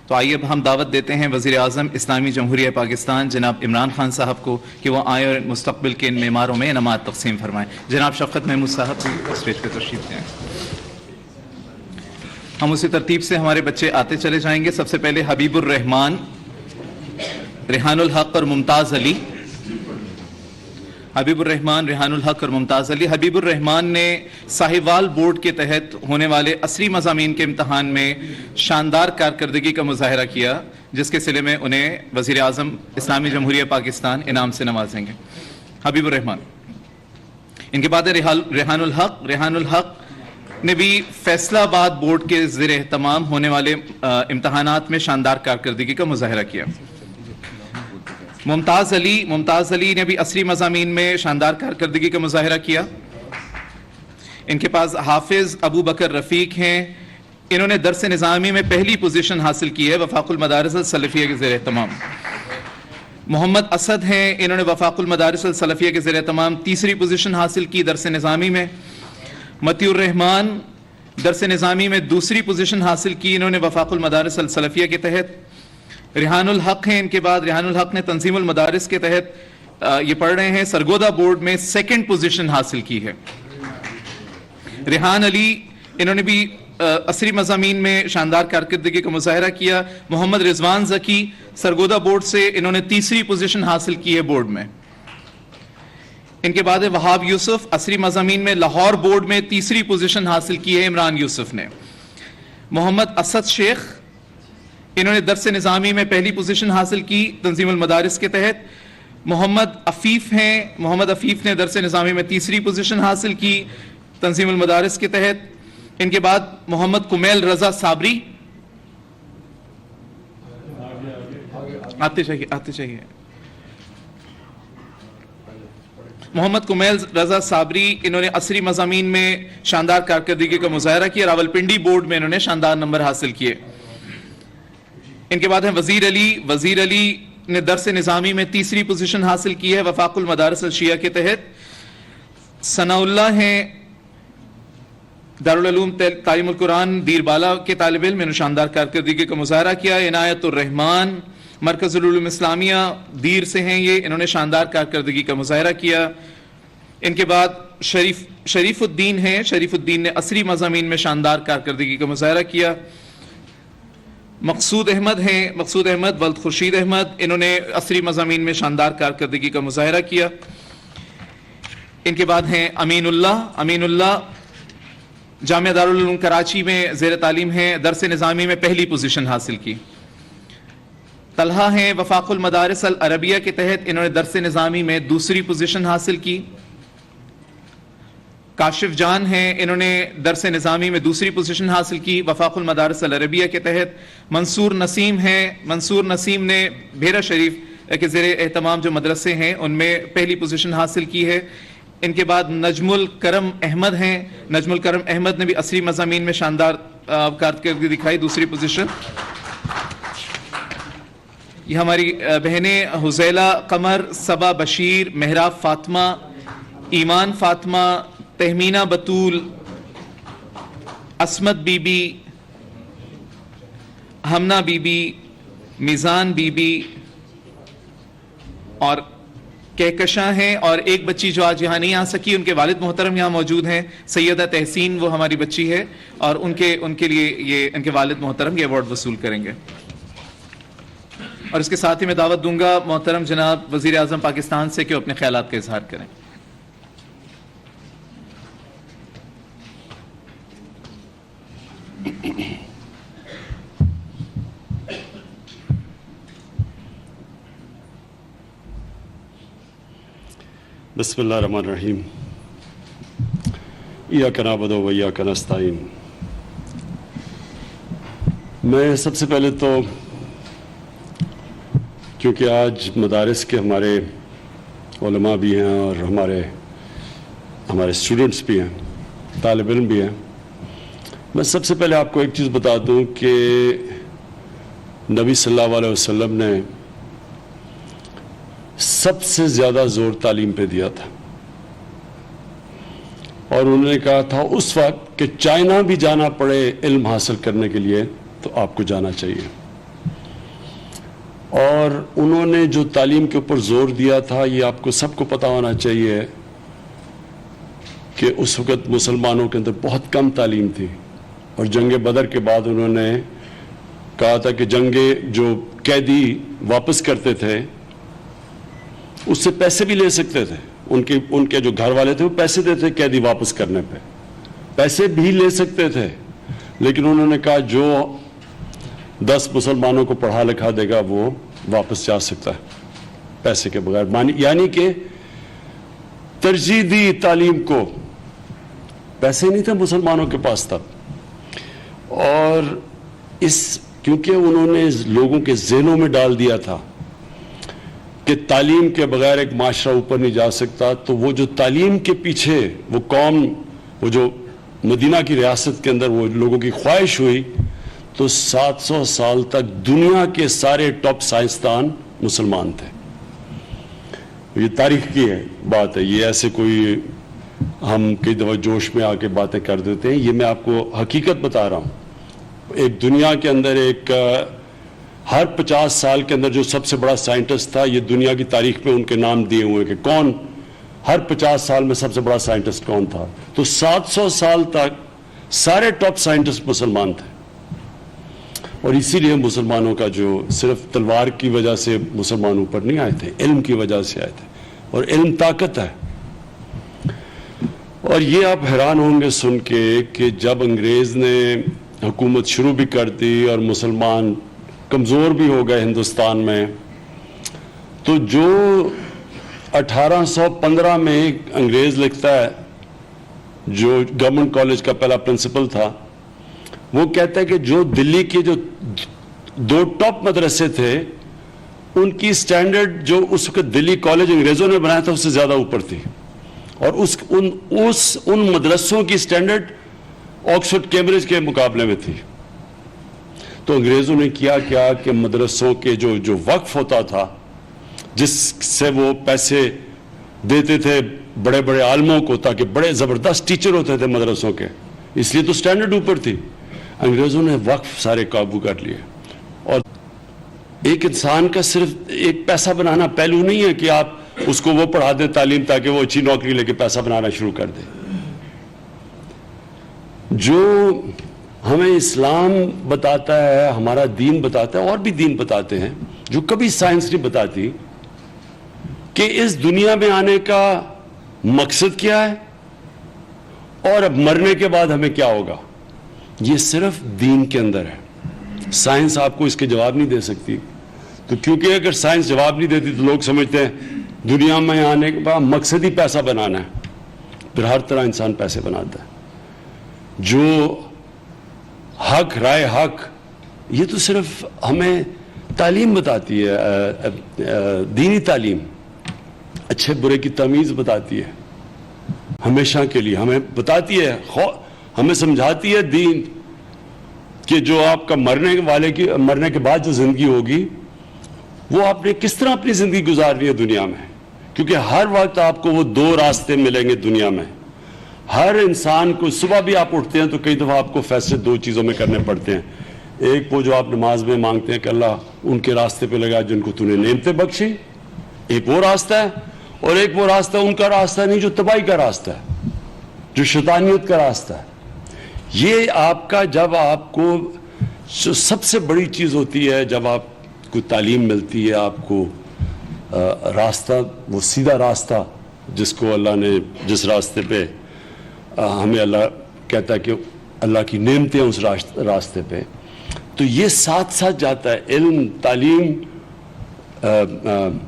تو آئیے اب ہم دعوت دیتے ہیں وزیر اعظم اسلامی جمہوریہ پاکستان جناب عمران خان صاحب کو کہ وہ آئیں اور مستقبل کے ان معماروں میں انعامات تقسیم فرمائیں۔ جناب شفقت محمود صاحب اسٹیج پہ تشریف لائیں۔ ہم اسی ترتیب سے ہمارے بچے آتے چلے جائیں گے۔ سب سے پہلے حبیب الرحمان، ریحان الحق اور ممتاز علی۔ حبیب الرحمان، ریحان الحق اور ممتاز علی۔ حبیب الرحمان نے ساہیوال بورڈ کے تحت ہونے والے عصری مضامین کے امتحان میں شاندار کارکردگی کا مظاہرہ کیا، جس کے صلے میں انہیں وزیر اعظم اسلامی جمہوریہ پاکستان انعام سے نوازیں گے۔ حبیب الرحمان۔ ان کے بعد ہے ریحان الحق۔ ریحان الحق نے بھی فیصلہ آباد بورڈ کے زیر اہتمام ہونے والے امتحانات میں شاندار کارکردگی کا مظاہرہ کیا۔ ممتاز علی نے بھی عصری مضامین میں شاندار کارکردگی کا مظاہرہ کیا۔ ان کے پاس حافظ ابو بکر رفیق ہیں، انہوں نے درس نظامی میں پہلی پوزیشن حاصل کی ہے وفاق المدارس السلفیہ کے زیر اہتمام۔ محمد اسد ہیں، انہوں نے وفاق المدارس السلفیہ کے زیر اہتمام تیسری پوزیشن حاصل کی درس نظامی میں۔ متی الرحمان درس نظامی میں دوسری پوزیشن حاصل کی، انہوں نے وفاق المدارس السلفیہ کے تحت۔ ریحان الحق ہیں، ان کے بعد ریحان الحق نے تنظیم المدارس کے تحت یہ پڑھ رہے ہیں، سرگودا بورڈ میں سیکنڈ پوزیشن حاصل کی ہے۔ ریحان علی، انہوں نے بھی عصری مضامین میں شاندار کارکردگی کا مظاہرہ کیا۔ محمد رضوان ذکی، سرگودا بورڈ سے انہوں نے تیسری پوزیشن حاصل کی ہے بورڈ میں۔ ان کے بعد وہاب یوسف، عصری مضامین میں لاہور بورڈ میں تیسری پوزیشن حاصل کی ہے عمران یوسف نے۔ محمد اسد شیخ، انہوں نے درس نظامی میں پہلی پوزیشن حاصل کی تنظیم المدارس کے تحت۔ محمد عفیف ہیں، محمد عفیف نے درس نظامی میں تیسری پوزیشن حاصل کی تنظیم المدارس کے تحت۔ ان کے بعد محمد کمیل رضا صابری، آتے چاہیے محمد کمیل رضا صابری، انہوں نے عصری مضامین میں شاندار کارکردگی کا مظاہرہ کیا، راولپنڈی بورڈ میں انہوں نے شاندار نمبر حاصل کیے۔ ان کے بعد ہیں وزیر علی نے درس نظامی میں تیسری پوزیشن حاصل کی ہے وفاق المدارس الشیعہ کے تحت۔ ثناء اللہ ہیں، دارالعلوم تعلیم القرآن دیر بالا کے طالب علم، انہوں نے شاندار کارکردگی کا مظاہرہ کیا۔ عنایت الرحمان، مرکز العلوم اسلامیہ دیر سے ہیں یہ، انہوں نے شاندار کارکردگی کا مظاہرہ کیا۔ ان کے بعد شریف الدین ہیں، شریف الدین نے عصری مضامین میں شاندار کارکردگی کا مظاہرہ کیا۔ مقصود احمد ہیں، مقصود احمد ولد خورشید احمد، انہوں نے عصری مضامین میں شاندار کارکردگی کا مظاہرہ کیا۔ ان کے بعد ہیں امین اللہ جامعہ دارالعلوم کراچی میں زیر تعلیم ہیں، درس نظامی میں پہلی پوزیشن حاصل کی۔ طلحہ ہیں، وفاق المدارس العربیہ کے تحت انہوں نے درس نظامی میں دوسری پوزیشن حاصل کی۔ کاشف جان ہیں، انہوں نے درس نظامی میں دوسری پوزیشن حاصل کی وفاق المدارس العربیہ کے تحت۔ منصور نسیم ہیں، منصور نسیم نے بھیرا شریف کے زیر اہتمام جو مدرسے ہیں ان میں پہلی پوزیشن حاصل کی ہے۔ ان کے بعد نجم الکرم احمد ہیں، نجم الکرم احمد نے بھی عصری مضامین میں شاندار کارکردگی دکھائی، دوسری پوزیشن۔ یہ ہماری بہنیں حزیلہ قمر، صبا بشیر، مہراب فاطمہ، ایمان فاطمہ، تہمینہ بطول، عصمت بی بی، ہمنا بی بی، میزان بی بی اور کہکشاں ہیں، اور ایک بچی جو آج یہاں نہیں آ سکی، ان کے والد محترم یہاں موجود ہیں، سیدہ تحسین وہ ہماری بچی ہے، اور ان کے لیے یہ ان کے والد محترم یہ ایوارڈ وصول کریں گے۔ اور اس کے ساتھ ہی میں دعوت دوں گا محترم جناب وزیر اعظم پاکستان سے کہ وہ اپنے خیالات کا اظہار کریں۔ بسم اللہ الرحمن الرحیم۔ ایاک نعبد و ایاک نستعین۔ میں سب سے پہلے تو کیونکہ آج مدارس کے ہمارے علماء بھی ہیں اور ہمارے اسٹوڈنٹس بھی ہیں، طالب علم بھی ہیں، میں سب سے پہلے آپ کو ایک چیز بتا دوں کہ نبی صلی اللہ علیہ وسلم نے سب سے زیادہ زور تعلیم پہ دیا تھا، اور انہوں نے کہا تھا اس وقت کہ چائنا بھی جانا پڑے علم حاصل کرنے کے لیے تو آپ کو جانا چاہیے۔ اور انہوں نے جو تعلیم کے اوپر زور دیا تھا، یہ آپ کو سب کو پتا ہونا چاہیے کہ اس وقت مسلمانوں کے اندر بہت کم تعلیم تھی، اور جنگ بدر کے بعد انہوں نے کہا تھا کہ جو قیدی واپس کرتے تھے اس سے پیسے بھی لے سکتے تھے، ان کے جو گھر والے تھے وہ پیسے دیتے قیدی واپس کرنے پہ، پیسے بھی لے سکتے تھے، لیکن انہوں نے کہا جو 10 مسلمانوں کو پڑھا لکھا دے گا وہ واپس جا سکتا ہے پیسے کے بغیر، یعنی کہ ترجیح دی تعلیم کو، پیسے نہیں تھے مسلمانوں کے پاس تب، اور کیونکہ انہوں نے لوگوں کے ذہنوں میں ڈال دیا تھا کہ تعلیم کے بغیر ایک معاشرہ اوپر نہیں جا سکتا، تو وہ جو تعلیم کے پیچھے وہ قوم، وہ جو مدینہ کی ریاست کے اندر وہ لوگوں کی خواہش ہوئی، تو 700 سال تک دنیا کے سارے ٹاپ سائنسدان مسلمان تھے۔ یہ تاریخ کی بات ہے، یہ ایسے کوئی ہم کئی دفعہ جوش میں آ کے باتیں کر دیتے ہیں، یہ میں آپ کو حقیقت بتا رہا ہوں۔ ایک دنیا کے اندر ہر 50 سال کے اندر جو سب سے بڑا سائنٹسٹ تھا، یہ دنیا کی تاریخ میں ان کے نام دیے ہوئے کہ کون ہر 50 سال میں سب سے بڑا سائنٹسٹ کون تھا، تو 700 سال تک سارے ٹاپ سائنٹسٹ مسلمان تھے، اور اسی لیے مسلمانوں کا جو صرف تلوار کی وجہ سے مسلمان اوپر نہیں آئے تھے، علم کی وجہ سے آئے تھے، اور علم طاقت ہے۔ اور یہ آپ حیران ہوں گے سن کے کہ جب انگریز نے حکومت شروع بھی کر دی اور مسلمان کمزور بھی ہو گئے ہندوستان میں، تو جو 1815 میں انگریز لکھتا ہے، جو گورنمنٹ کالج کا پہلا پرنسپل تھا، وہ کہتا ہے کہ جو دلی کے جو 2 ٹاپ مدرسے تھے ان کی سٹینڈرڈ جو اس وقت دلی کالج انگریزوں نے بنایا تھا اس سے زیادہ اوپر تھی، اور ان مدرسوں کی سٹینڈرڈ آکسفورڈ کیمبرج کے مقابلے میں تھی۔ تو انگریزوں نے کیا کہ مدرسوں کے جو وقف ہوتا تھا، جس سے وہ پیسے دیتے تھے بڑے بڑے عالموں کو تاکہ بڑے زبردست ٹیچر ہوتے تھے مدرسوں کے، اس لیے تو سٹینڈرڈ اوپر تھی، انگریزوں نے وقف سارے قابو کر لیے۔ اور ایک انسان کا صرف ایک پیسہ بنانا پہلو نہیں ہے کہ آپ اس کو وہ پڑھا دیں تعلیم تاکہ وہ اچھی نوکری لے کے پیسہ بنانا شروع کر دے۔ جو ہمیں اسلام بتاتا ہے، ہمارا دین بتاتا ہے، اور بھی دین بتاتے ہیں جو کبھی سائنس نہیں بتاتی، کہ اس دنیا میں آنے کا مقصد کیا ہے اور اب مرنے کے بعد ہمیں کیا ہوگا، یہ صرف دین کے اندر ہے۔ سائنس آپ کو اس کے جواب نہیں دے سکتی، تو کیونکہ اگر سائنس جواب نہیں دیتی تو لوگ سمجھتے ہیں دنیا میں آنے کے بعد مقصد ہی پیسہ بنانا ہے، پھر ہر طرح انسان پیسے بناتا ہے۔ جو حق، رائے حق، یہ تو صرف ہمیں تعلیم بتاتی ہے، دینی تعلیم اچھے برے کی تمیز بتاتی ہے، ہمیشہ کے لیے ہمیں بتاتی ہے، ہمیں سمجھاتی ہے دین کہ جو آپ کا مرنے کے بعد جو زندگی ہوگی وہ آپ نے کس طرح اپنی زندگی گزارنی ہے دنیا میں، کیونکہ ہر وقت آپ کو وہ 2 راستے ملیں گے دنیا میں۔ ہر انسان کو صبح بھی آپ اٹھتے ہیں تو کئی دفعہ آپ کو فیصلے 2 چیزوں میں کرنے پڑتے ہیں، ایک وہ جو آپ نماز میں مانگتے ہیں کہ اللہ ان کے راستے پہ لگا جن کو تو نے نعمتیں بخشی، ایک وہ راستہ ہے، اور ایک وہ راستہ ان کا راستہ نہیں جو تباہی کا راستہ ہے، جو شیطانیت کا راستہ ہے۔ یہ آپ کا، جب آپ کو جو سب سے بڑی چیز ہوتی ہے، جب آپ کو تعلیم ملتی ہے، آپ کو راستہ، وہ سیدھا راستہ جس کو اللہ نے، جس راستے پہ ہمیں اللہ کہتا ہے کہ اللہ کی نعمتیں اس راستے پہ، تو یہ ساتھ ساتھ جاتا ہے علم، تعلیم،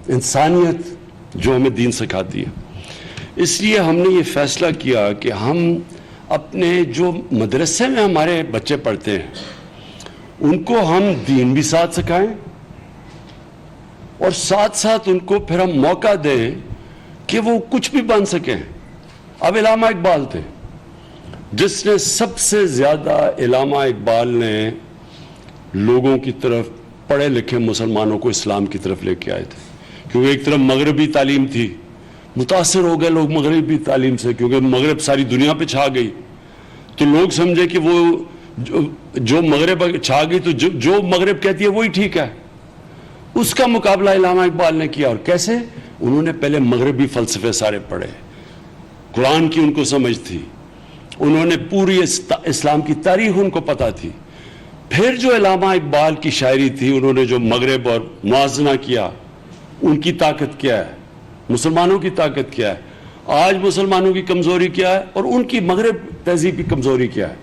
انسانیت جو ہمیں دین سکھاتی ہے۔ اس لیے ہم نے یہ فیصلہ کیا کہ ہم اپنے جو مدرسے میں ہمارے بچے پڑھتے ہیں ان کو ہم دین بھی ساتھ سکھائیں، اور ساتھ ساتھ ان کو پھر ہم موقع دیں کہ وہ کچھ بھی بن سکیں۔ اب علامہ اقبال تھے، جس نے سب سے زیادہ، علامہ اقبال نے لوگوں کی طرف، پڑھے لکھے مسلمانوں کو اسلام کی طرف لے کے آئے تھے، کیونکہ ایک طرف مغربی تعلیم تھی، متاثر ہو گئے لوگ مغربی تعلیم سے، کیونکہ مغرب ساری دنیا پہ چھا گئی، تو لوگ سمجھے کہ وہ جو مغرب چھا گئی تو جو مغرب کہتی ہے وہی ٹھیک ہے۔ اس کا مقابلہ علامہ اقبال نے کیا. اور کیسے؟ انہوں نے پہلے مغربی فلسفے سارے پڑھے, قرآن کی ان کو سمجھ تھی, انہوں نے پوری اسلام کی تاریخ ان کو پتہ تھی. پھر جو علامہ اقبال کی شاعری تھی, انہوں نے جو مغرب اور موازنہ کیا, ان کی طاقت کیا ہے, مسلمانوں کی طاقت کیا ہے, آج مسلمانوں کی کمزوری کیا ہے, اور ان کی مغرب تہذیب کی کمزوری کیا ہے.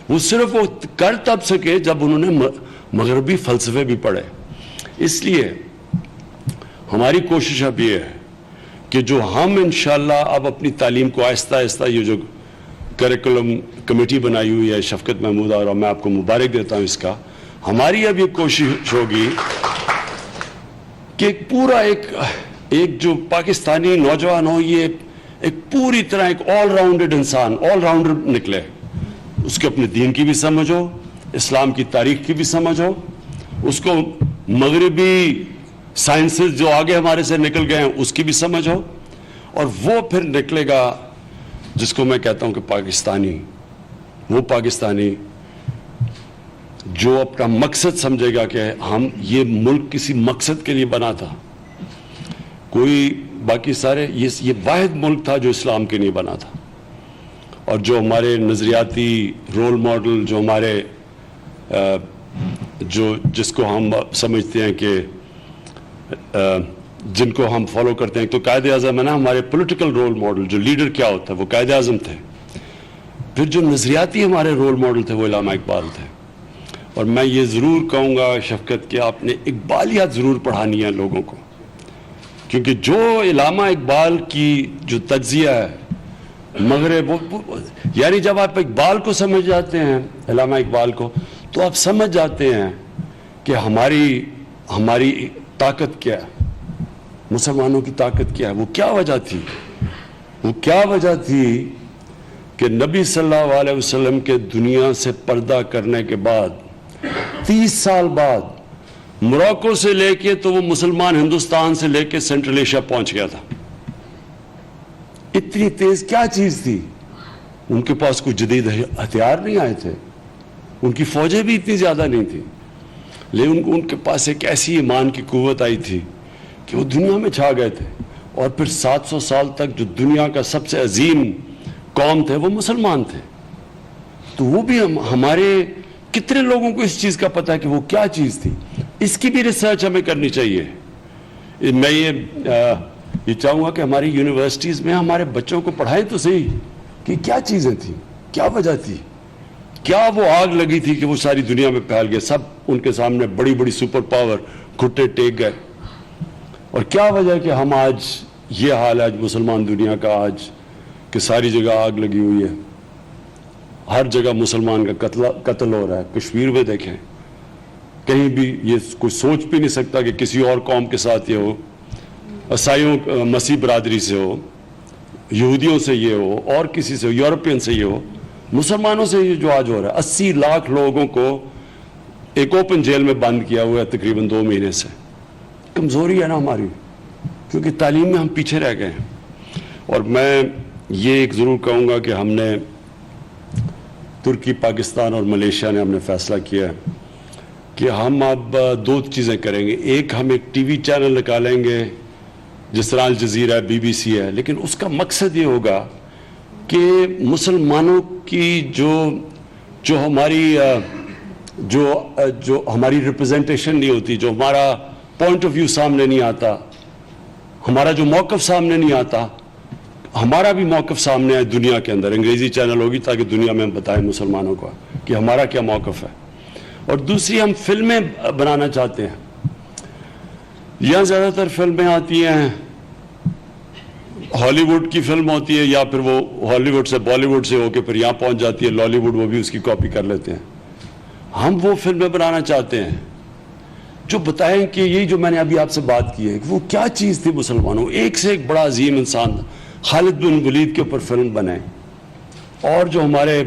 وہ صرف وہ کر تب سکے جب انہوں نے مغربی فلسفے بھی پڑھے. اس لیے ہماری کوشش اب یہ ہے کہ جو ہم انشاءاللہ اب اپنی تعلیم کو آہستہ آہستہ, یہ جو کریکولم کمیٹی بنائی ہوئی ہے شفقت محمود, اور میں آپ کو مبارک دیتا ہوں اس کا, ہماری اب یہ کوشش ہوگی کہ پورا ایک جو پاکستانی نوجوان ہو, یہ ایک پوری طرح ایک آل راؤنڈڈ انسان, آل راؤنڈر نکلے. اس کو اپنے دین کی بھی سمجھ ہو, اسلام کی تاریخ کی بھی سمجھ ہو, اس کو مغربی سائنسز جو آگے ہمارے سے نکل گئے ہیں اس کی بھی سمجھ ہو, اور وہ پھر نکلے گا جس کو میں کہتا ہوں کہ پاکستانی, وہ پاکستانی جو اپنا مقصد سمجھے گا کہ ہم, یہ ملک کسی مقصد کے لیے بنا تھا, کوئی باقی سارے یہ واحد ملک تھا جو اسلام کے لیے بنا تھا. اور جو ہمارے نظریاتی رول ماڈل, جو ہمارے جس کو ہم سمجھتے ہیں کہ جن کو ہم فالو کرتے ہیں, تو قائد اعظم ہے نا ہمارے پولیٹیکل رول ماڈل, جو لیڈر کیا ہوتا ہے وہ قائد اعظم تھے. پھر جو نظریاتی ہمارے رول ماڈل تھے وہ علامہ اقبال تھے. اور میں یہ ضرور کہوں گا شفقت کہ آپ نے اقبالیات ضرور پڑھانی ہے لوگوں کو, کیونکہ جو علامہ اقبال کی جو تجزیہ ہے مغرب, یعنی جب آپ اقبال کو سمجھ جاتے ہیں, علامہ اقبال کو, تو آپ سمجھ جاتے ہیں کہ ہماری طاقت کیا ہے, مسلمانوں کی طاقت کیا ہے. وہ کیا وجہ تھی کہ نبی صلی اللہ علیہ وسلم کے دنیا سے پردہ کرنے کے بعد 30 سال بعد موراکو سے لے کے تو وہ مسلمان ہندوستان سے لے کے سینٹرل ایشیا پہنچ گیا تھا. اتنی تیز کیا چیز تھی؟ ان کے پاس کوئی جدید ہتھیار نہیں آئے تھے, ان کی فوجیں بھی اتنی زیادہ نہیں تھی, لیکن ان کے پاس ایک ایسی ایمان کی قوت آئی تھی کہ وہ دنیا میں چھا گئے تھے. اور پھر 700 سال تک جو دنیا کا سب سے عظیم قوم تھے وہ مسلمان تھے. تو وہ بھی ہمارے کتنے لوگوں کو اس چیز کا پتہ ہے کہ وہ کیا چیز تھی. اس کی بھی ریسرچ ہمیں کرنی چاہیے. میں یہ چاہوں گا کہ ہماری یونیورسٹیز میں ہمارے بچوں کو پڑھائیں تو صحیح کہ کیا چیزیں تھیں, کیا وجہ تھی, کیا وہ آگ لگی تھی کہ وہ ساری دنیا میں پھیل گئے, سب ان کے سامنے بڑی بڑی سپر پاور گھٹنے ٹیک گئے. اور کیا وجہ ہے کہ ہم آج یہ حال ہے آج مسلمان دنیا کا, آج کہ ساری جگہ آگ لگی ہوئی ہے, ہر جگہ مسلمان کا قتل ہو رہا ہے. کشمیر میں دیکھیں, کہیں بھی یہ کوئی سوچ بھی نہیں سکتا کہ کسی اور قوم کے ساتھ یہ ہو, عیسائیوں مسیح برادری سے ہو, یہودیوں سے یہ ہو, اور کسی سے ہو, یورپین سے یہ ہو, مسلمانوں سے یہ جو آج ہو رہا ہے. 80 لاکھ لوگوں کو ایک اوپن جیل میں بند کیا ہوا ہے تقریباً 2 مہینے سے. کمزوری ہے نا ہماری, کیونکہ تعلیم میں ہم پیچھے رہ گئے ہیں. اور میں یہ ایک ضرور کہوں گا کہ ہم نے ترکی, پاکستان اور ملیشیا نے ہم نے فیصلہ کیا ہے کہ ہم اب 2 چیزیں کریں گے. ایک, ہم ایک ٹی وی چینل نکالیں گے جس طرح الجزیرہ ہے, BBC ہے, لیکن اس کا مقصد یہ ہوگا کہ مسلمانوں کی جو ہماری ریپرزنٹیشن نہیں ہوتی, جو ہمارا پوائنٹ آف ویو سامنے نہیں آتا, ہمارا جو موقف سامنے نہیں آتا, ہمارا بھی موقف سامنے آئے دنیا کے اندر. انگریزی چینل ہوگی تاکہ دنیا میں ہم بتائیں مسلمانوں کو کہ ہمارا کیا موقف ہے. اور دوسری, ہم فلمیں بنانا چاہتے ہیں. یہاں زیادہ تر فلمیں آتی ہیں, ہالی ووڈ کی فلم ہوتی ہے, یا پھر وہ ہالی would say Bali would say ہو کے پھر یہاں پہنچ جاتی ہے لالی ووڈ, وہ بھی اس کی کاپی کر لیتے ہیں. ہم وہ فلمیں بنانا چاہتے ہیں جو بتائیں کہ یہی جو میں نے ابھی آپ سے بات کی ہے کہ وہ کیا چیز تھی مسلمانوں. ایک سے ایک بڑا عظیم انسان تھا. خالد بن ولید کے اوپر فلم بنائیں, اور جو ہمارے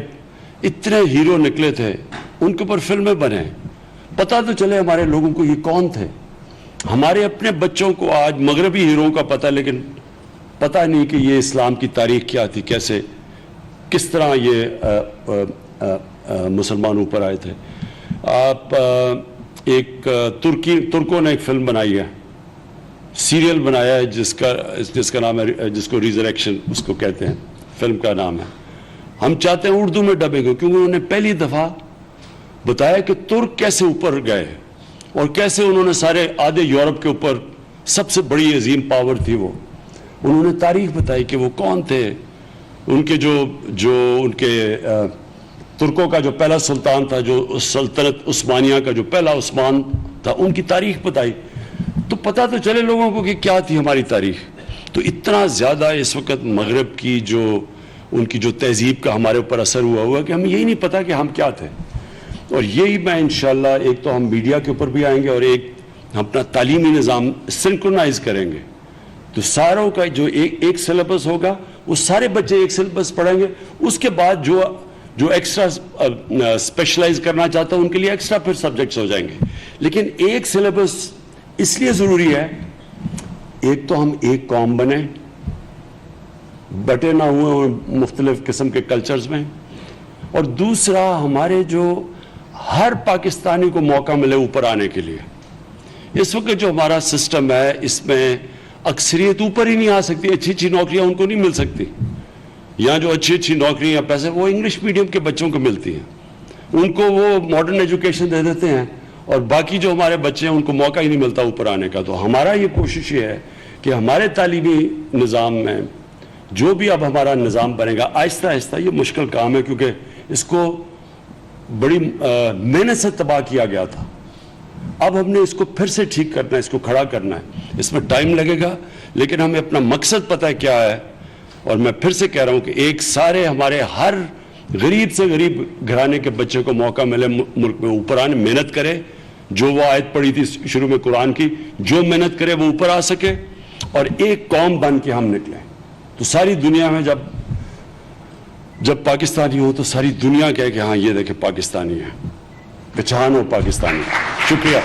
اتنے ہیرو نکلے تھے ان کے اوپر فلمیں بنائیں. پتہ تو چلے ہمارے لوگوں کو یہ کون تھے. ہمارے اپنے بچوں کو آج مغربی ہیرو کا پتہ, لیکن پتہ نہیں کہ یہ اسلام کی تاریخ کیا تھی, کیسے کس طرح یہ مسلمان اوپر آئے تھے. آپ ایک ترکوں نے ایک فلم بنائی ہے, سیریل بنایا ہے جس کا نام ہے, جس کو ریزریکشن اس کو کہتے ہیں, فلم کا نام ہے. ہم چاہتے ہیں اردو میں ڈبنگ ہو, کیونکہ انہوں نے پہلی دفعہ بتایا کہ ترک کیسے اوپر گئے اور کیسے انہوں نے سارے آدھے یورپ کے اوپر, سب سے بڑی عظیم پاور تھی وہ, انہوں نے تاریخ بتائی کہ وہ کون تھے, ان کے جو ان کے ترکوں کا جو پہلا سلطان تھا, جو سلطنت عثمانیہ کا جو پہلا عثمان تھا, ان کی تاریخ بتائی. تو پتہ تو چلے لوگوں کو کہ کیا تھی ہماری تاریخ. تو اتنا زیادہ اس وقت مغرب کی ان کی جو تہذیب کا ہمارے اوپر اثر ہوا کہ ہمیں یہی نہیں پتا کہ ہم کیا تھے. اور یہی میں انشاءاللہ ایک تو ہم میڈیا کے اوپر بھی آئیں گے اور ایک اپنا تعلیمی نظام سنکرونائز کریں گے. تو ساروں کا جو ایک سلیبس ہوگا, وہ سارے بچے ایک سلیبس پڑھیں گے. اس کے بعد جو ایکسٹرا اسپیشلائز کرنا چاہتا ہوں ان کے لیے ایکسٹرا پھر سبجیکٹس ہو جائیں گے. لیکن ایک سلیبس اس لیے ضروری ہے, ایک تو ہم ایک قوم بنیں, بٹے نہ ہوئے ہیں مختلف قسم کے کلچرز میں, اور دوسرا ہمارے جو ہر پاکستانی کو موقع ملے اوپر آنے کے لیے. اس وقت جو ہمارا سسٹم ہے اس میں اکثریت اوپر ہی نہیں آ سکتی, اچھی نوکریاں ان کو نہیں مل سکتی. یہاں جو اچھی نوکریاں یا پیسے وہ انگلش میڈیم کے بچوں کو ملتی ہیں, ان کو وہ ماڈرن ایجوکیشن دے دیتے ہیں, اور باقی جو ہمارے بچے ہیں ان کو موقع ہی نہیں ملتا اوپر آنے کا. تو ہمارا یہ کوشش یہ ہے کہ ہمارے تعلیمی نظام میں جو بھی اب ہمارا نظام بنے گا, آہستہ آہستہ, یہ مشکل کام ہے کیونکہ اس کو بڑی محنت سے تباہ کیا گیا تھا. اب ہم نے اس کو پھر سے ٹھیک کرنا ہے, اس کو کھڑا کرنا ہے. اس میں ٹائم لگے گا, لیکن ہمیں اپنا مقصد پتہ ہے کیا ہے. اور میں پھر سے کہہ رہا ہوں کہ ایک سارے ہمارے ہر غریب سے غریب گھرانے کے بچے کو موقع ملے ملک میں اوپر آنے, محنت کرے. جو وہ آیت پڑھی تھی شروع میں قرآن کی, جو محنت کرے وہ اوپر آ سکے, اور ایک قوم بن کے ہم نکلیں. تو ساری دنیا میں جب پاکستانی ہو تو ساری دنیا کہے کہ ہاں یہ دیکھیں پاکستانی ہے, پہچان ہو پاکستانی. شکریہ.